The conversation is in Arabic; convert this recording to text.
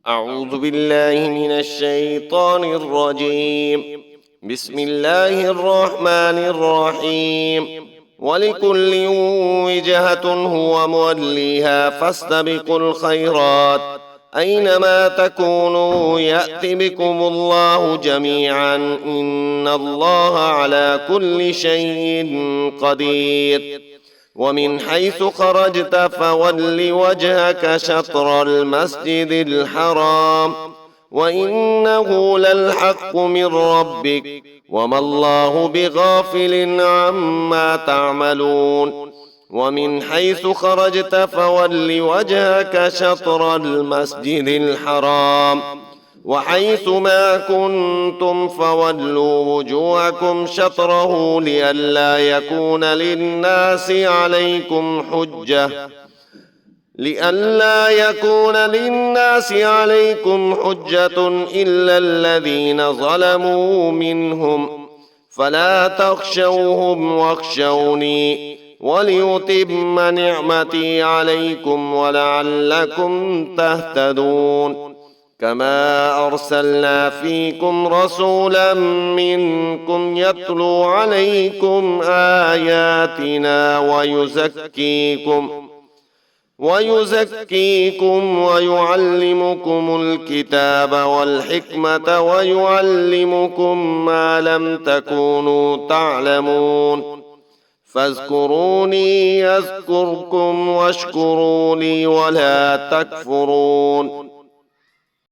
أعوذ بالله من الشيطان الرجيم. بسم الله الرحمن الرحيم. ولكل وجهة هو موليها فاستبقوا الخيرات أينما تكونوا يأت بكم الله جميعا إن الله على كل شيء قدير. ومن حيث خرجت فول وجهك شطر المسجد الحرام وإنه للحق من ربك وما الله بغافل عما تعملون. ومن حيث خرجت فول وجهك شطر المسجد الحرام وحيث ما كنتم فولوا وجوهكم شطره لئلا يكون للناس عليكم حجة إلا الذين ظلموا منهم فلا تخشوهم واخشوني وليتم نعمتي عليكم ولعلكم تهتدون. كما أرسلنا فيكم رسولا منكم يتلو عليكم آياتنا ويزكيكم ويعلمكم الكتاب والحكمة ويعلمكم ما لم تكونوا تعلمون. فاذكروني يذكركم واشكروا لي ولا تكفرون.